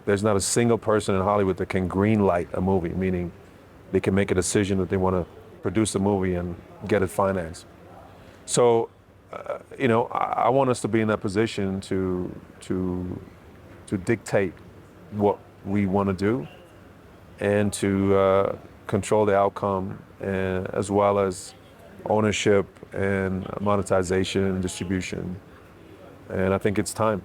there's not a single person in Hollywood that can green light a movie, meaning they can make a decision that they want to produce a movie and get it financed. So, I want us to be in that position to dictate what we want to do and to control the outcome, and, as well as ownership and monetization and distribution. And I think it's time.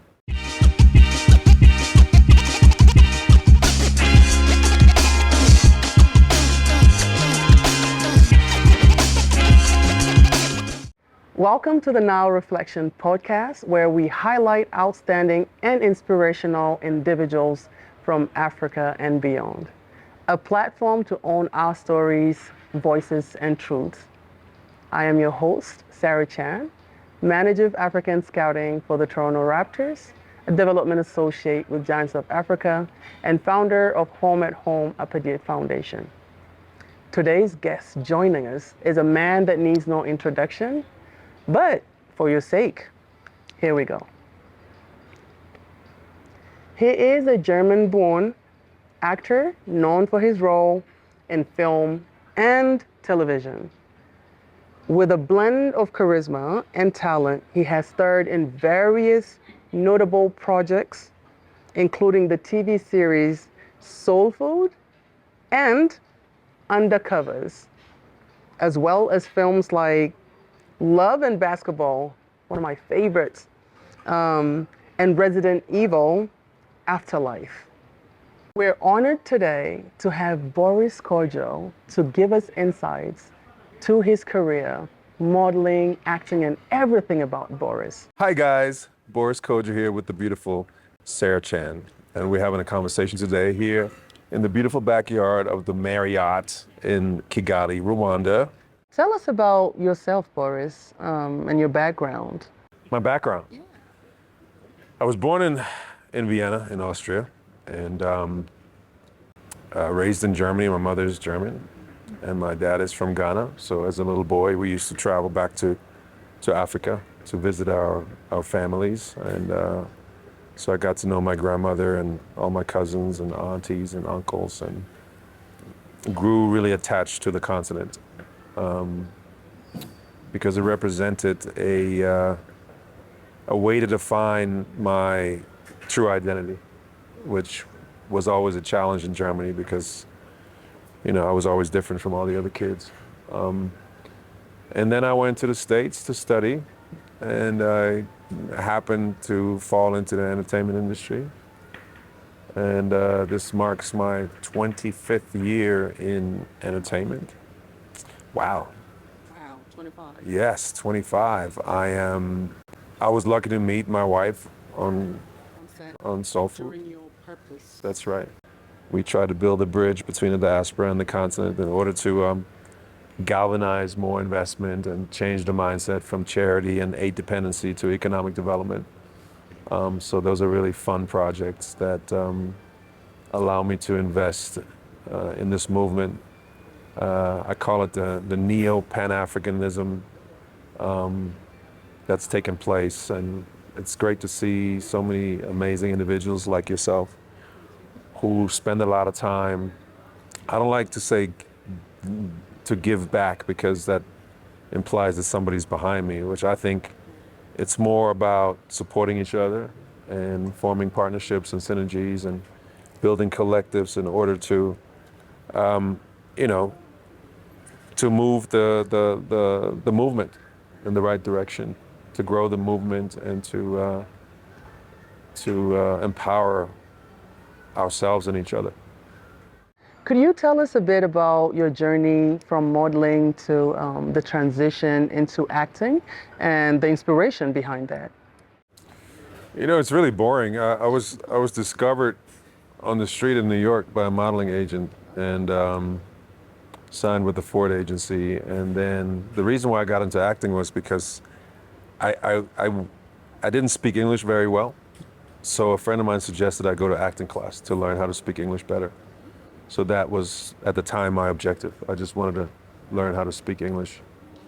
Welcome to the Now Reflection podcast, where we highlight outstanding and inspirational individuals from Africa and beyond. A platform to own our stories, voices, and truths. I am your host, Sarah Chan, Manager of African Scouting for the Toronto Raptors, a development associate with Giants of Africa, and founder of Home at Home Apadier Foundation. Today's guest joining us is a man that needs no introduction, but for your sake, here we go. He is a German-born actor known for his role in film and television. With a blend of charisma and talent, he has starred in various notable projects, including the TV series Soul Food and Undercovers, as well as films like Love and Basketball, one of my favorites, and Resident Evil, Afterlife. We're honored today to have Boris Kodjoe to give us insights to his career, modeling, acting, and everything about Boris. Hi guys, Boris Kodjoe here with the beautiful Sarah Chan. And we're having a conversation today here in the beautiful backyard of the Marriott in Kigali, Rwanda. Tell us about yourself, Boris, and your background. My background? Yeah. I was born in Vienna, in Austria, and raised in Germany. My mother's German, and my dad is from Ghana. So as a little boy, we used to travel back to Africa to visit our families. And so I got to know my grandmother and all my cousins and aunties and uncles, and grew really attached to the continent. Because it represented a way to define my true identity, which was always a challenge in Germany because, I was always different from all the other kids. And then I went to the States to study, and I happened to fall into the entertainment industry. And this marks my 25th year in entertainment. Wow. Wow, 25. Yes, 25. I was lucky to meet my wife on Soul Food. During your purpose. That's right. We tried to build a bridge between the diaspora and the continent in order to galvanize more investment and change the mindset from charity and aid dependency to economic development. So those are really fun projects that allow me to invest in this movement. I call it the neo-Pan-Africanism that's taken place, and it's great to see so many amazing individuals like yourself who spend a lot of time. I don't like to say to give back because that implies that somebody's behind me, which I think it's more about supporting each other and forming partnerships and synergies and building collectives in order to to move the movement in the right direction, to grow the movement and to empower ourselves and each other. Could you tell us a bit about your journey from modeling to the transition into acting and the inspiration behind that? It's really boring. I was discovered on the street in New York by a modeling agent and signed with the Ford agency. And then the reason why I got into acting was because I didn't speak English very well. So a friend of mine suggested I go to acting class to learn how to speak English better. So that was, at the time, my objective. I just wanted to learn how to speak English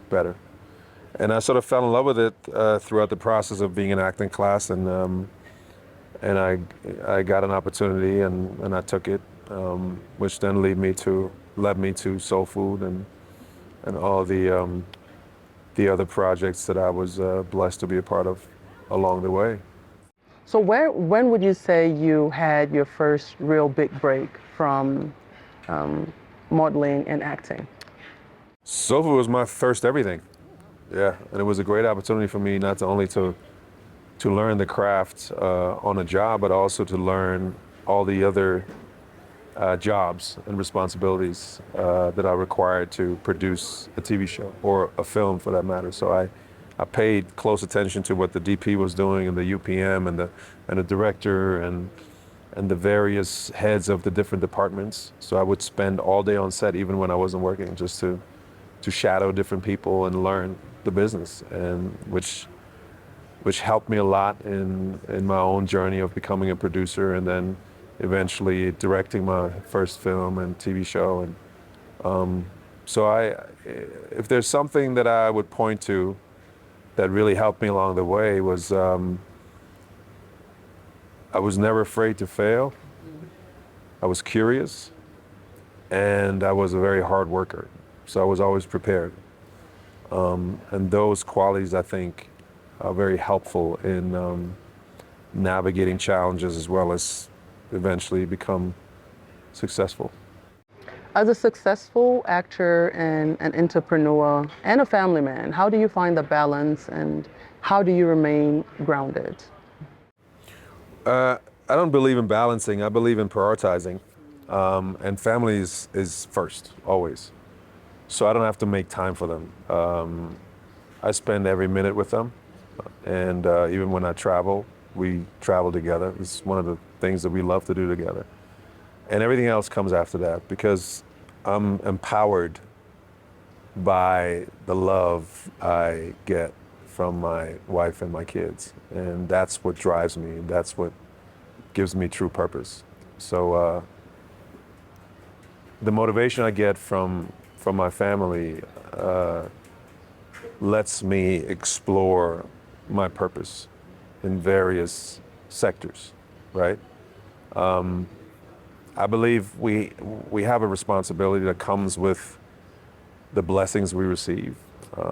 better. And I sort of fell in love with it throughout the process of being in acting class, and and I got an opportunity, and I took it, which then led me to Soul Food and all the other projects that I was blessed to be a part of along the way. So when would you say you had your first real big break from modeling and acting? Soul Food was my first everything. Yeah, and it was a great opportunity for me not only to learn the craft on a job, but also to learn all the other jobs and responsibilities that are required to produce a TV show or a film, for that matter. So I paid close attention to what the DP was doing, and the UPM, and the director, and the various heads of the different departments. So I would spend all day on set, even when I wasn't working, just to shadow different people and learn the business, and which helped me a lot in my own journey of becoming a producer, and then eventually directing my first film and TV show. And so if there's something that I would point to that really helped me along the way, was I was never afraid to fail. I was curious, and I was a very hard worker. So I was always prepared. And those qualities, I think, are very helpful in navigating challenges, as well as eventually become successful. As a successful actor and an entrepreneur and a family man, how do you find the balance, and how do you remain grounded? I don't believe in balancing. I believe in prioritizing. And family is first, always. So I don't have to make time for them. I spend every minute with them. And even when I travel, we travel together. It's one of the things that we love to do together. And everything else comes after that, because I'm empowered by the love I get from my wife and my kids. And that's what drives me. That's what gives me true purpose. So the motivation I get from my family lets me explore my purpose in various sectors, right? I believe we have a responsibility that comes with the blessings we receive.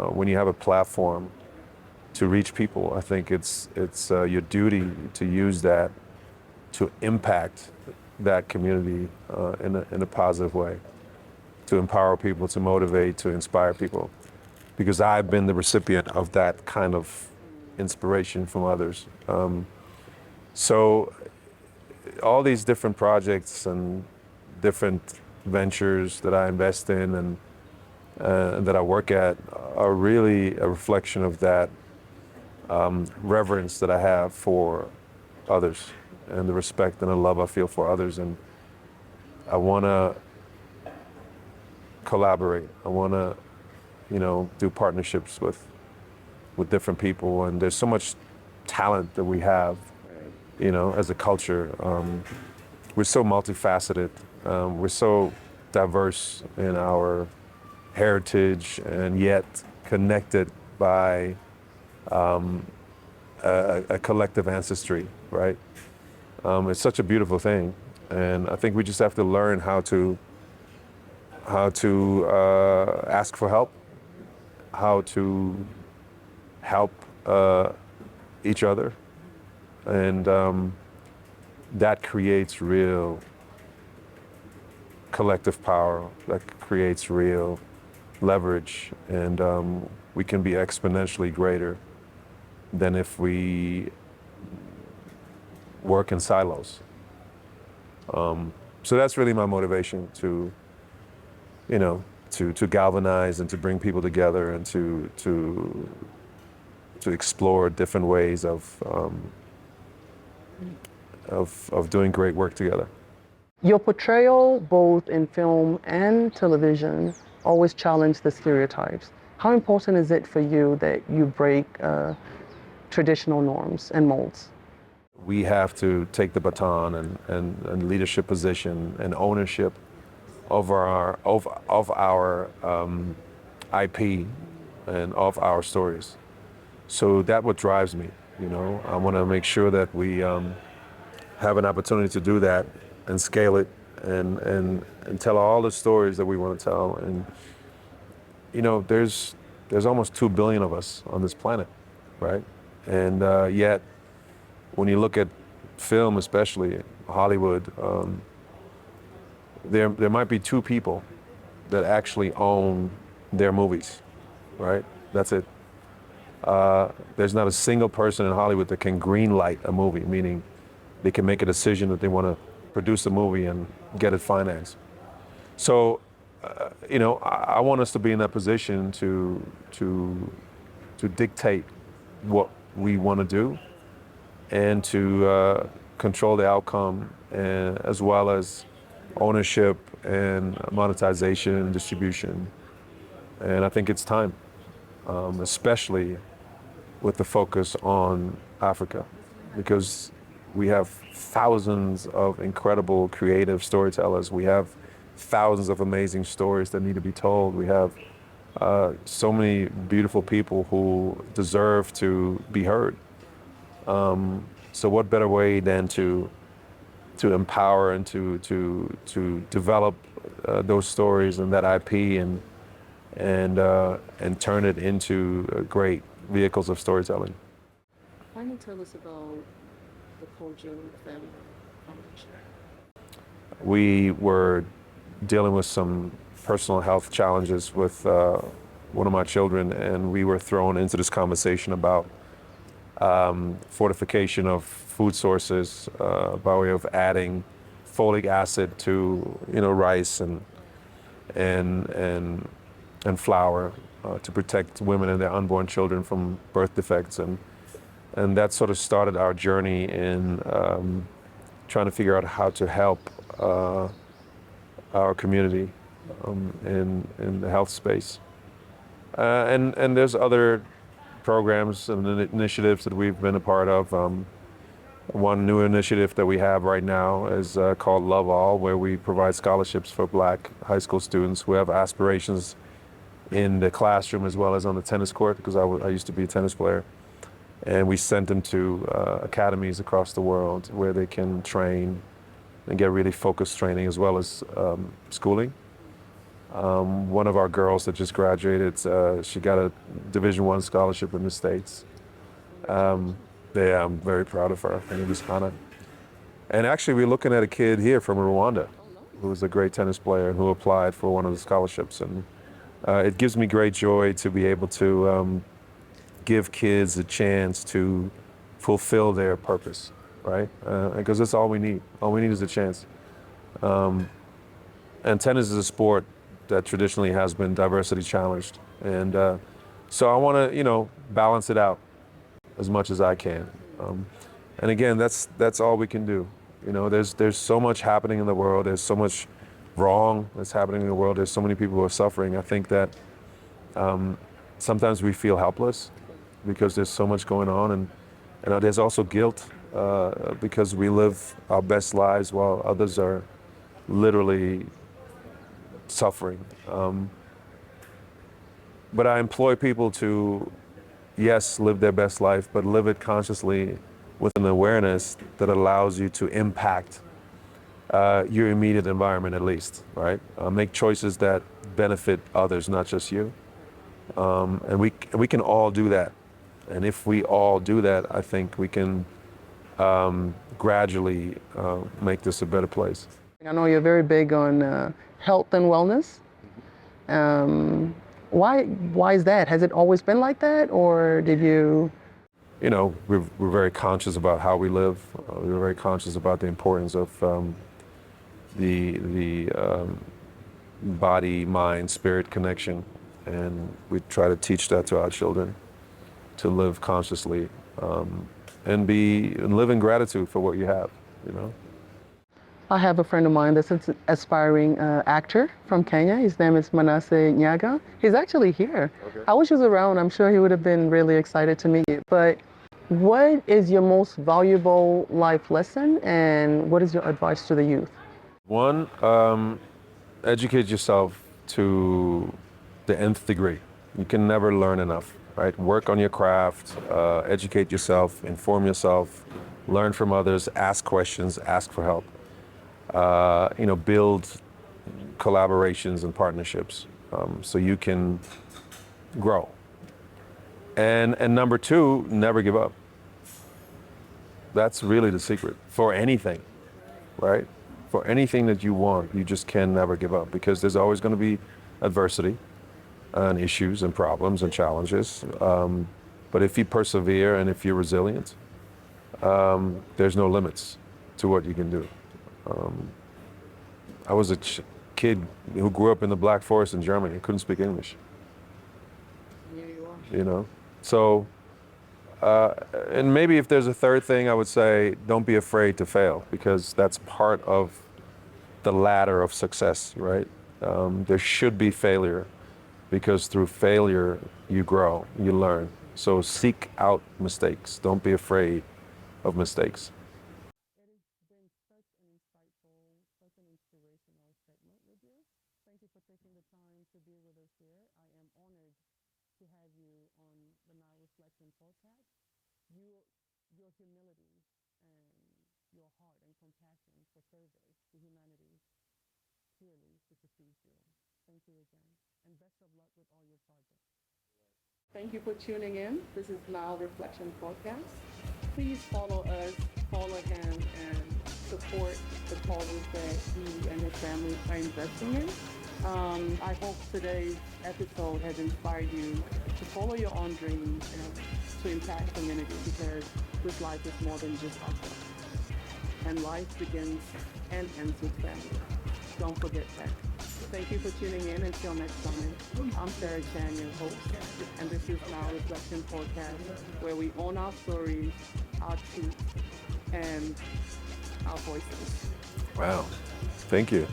When you have a platform to reach people, I think it's your duty to use that to impact that community in a positive way, to empower people, to motivate, to inspire people. Because I've been the recipient of that kind of inspiration from others. So all these different projects and different ventures that I invest in and that I work at are really a reflection of that reverence that I have for others, and the respect and the love I feel for others. And I want to collaborate. I want to, do partnerships with different people. And there's so much talent that we have, as a culture. We're so multifaceted. We're so diverse in our heritage, and yet connected by a collective ancestry, right? It's such a beautiful thing, and I think we just have to learn how to ask for help, how to help each other, and that creates real collective power, that creates real leverage, and we can be exponentially greater than if we work in silos. So that's really my motivation to galvanize and to bring people together, and to explore different ways of doing great work together. Your portrayal, both in film and television, always challenged the stereotypes. How important is it for you that you break traditional norms and molds? We have to take the baton and leadership position and ownership of our IP and of our stories. So that's what drives me. I want to make sure that we have an opportunity to do that and scale it and tell all the stories that we want to tell. And you know, there's almost 2 billion of us on this planet, right? And yet, when you look at film, especially Hollywood, there might be 2 people that actually own their movies, right? That's it. There's not a single person in Hollywood that can green light a movie, meaning they can make a decision that they want to produce a movie and get it financed. So, you know, I want us to be in that position to dictate what we want to do and to control the outcome, and, as well as ownership and monetization and distribution. And I think it's time, especially with the focus on Africa, because we have thousands of incredible creative storytellers. We have thousands of amazing stories that need to be told. We have so many beautiful people who deserve to be heard. So what better way than to empower and to develop those stories and that IP and turn it into great vehicles of storytelling. Why don't you tell us about the Kodjoe family foundation? We were dealing with some personal health challenges with one of my children, and we were thrown into this conversation about fortification of food sources by way of adding folic acid to, you know, rice and flour to protect women and their unborn children from birth defects, and that sort of started our journey in trying to figure out how to help our community in the health space. And there's other programs and initiatives that we've been a part of. One new initiative that we have right now is called Love All, where we provide scholarships for Black high school students who have aspirations in the classroom as well as on the tennis court, because I used to be a tennis player. And we sent them to academies across the world where they can train and get really focused training as well as schooling. One of our girls that just graduated, she got a Division I scholarship in the States. Yeah, I'm very proud of her. Her name is Hannah. And actually, we're looking at a kid here from Rwanda who's a great tennis player and who applied for one of the scholarships. And it gives me great joy to be able to give kids a chance to fulfill their purpose, right? Because that's all we need. All we need is a chance. And tennis is a sport that traditionally has been diversity challenged. And so I want to, you know, balance it out as much as I can. And again, that's all we can do. You know, there's so much happening in the world. There's so much wrong that's happening in the world. There's so many people who are suffering. I think that sometimes we feel helpless because there's so much going on, and there's also guilt because we live our best lives while others are literally suffering. But I employ people to, yes, live their best life, but live it consciously with an awareness that allows you to impact your immediate environment at least, right? Make choices that benefit others, not just you. And we can all do that. And if we all do that, I think we can gradually make this a better place. I know you're very big on health and wellness. Why is that? Has it always been like that, or did you? You know, we're very conscious about how we live. We're very conscious about the importance of the body, mind, spirit connection, and we try to teach that to our children, to live consciously and live in gratitude for what you have. You know. I have a friend of mine that's an aspiring actor from Kenya. His name is Manasseh Nyaga. He's actually here. Okay. I wish he was around. I'm sure he would have been really excited to meet you. But what is your most valuable life lesson, and what is your advice to the youth? One, educate yourself to the nth degree. You can never learn enough, right? Work on your craft, educate yourself, inform yourself, learn from others, ask questions, ask for help. Build collaborations and partnerships so you can grow. And number two, never give up. That's really the secret for anything, right? For anything that you want, you just can never give up because there's always going to be adversity and issues and problems and challenges. But if you persevere and if you're resilient, there's no limits to what you can do. I was a kid who grew up in the Black Forest in Germany. I couldn't speak English. Here you are. So, and maybe if there's a third thing, I would say don't be afraid to fail because that's part of the ladder of success, right? There should be failure because through failure, you grow, you learn. So seek out mistakes. Don't be afraid of mistakes. It has been such an insightful, such an inspirational segment with you. Thank you for taking the time to be with us here. I am honored to have you on the Now Reflection podcast. Your humility and your heart and compassion for service to humanity clearly supersedes you. Thank you again, and best of luck with all your projects. Thank you for tuning in. This is Now Reflection Podcast. Please follow us, follow him, and support the causes that he and his family are investing in. I hope today's episode has inspired you to follow your own dreams and to impact community because this life is more than just ourselves. And life begins and ends with family. Don't forget that. Thank you for tuning in. Until next time, I'm Sarah Chan, your host, and this is Now Reflection Podcast, where we own our stories, our truth, and our voices. Wow. Thank you.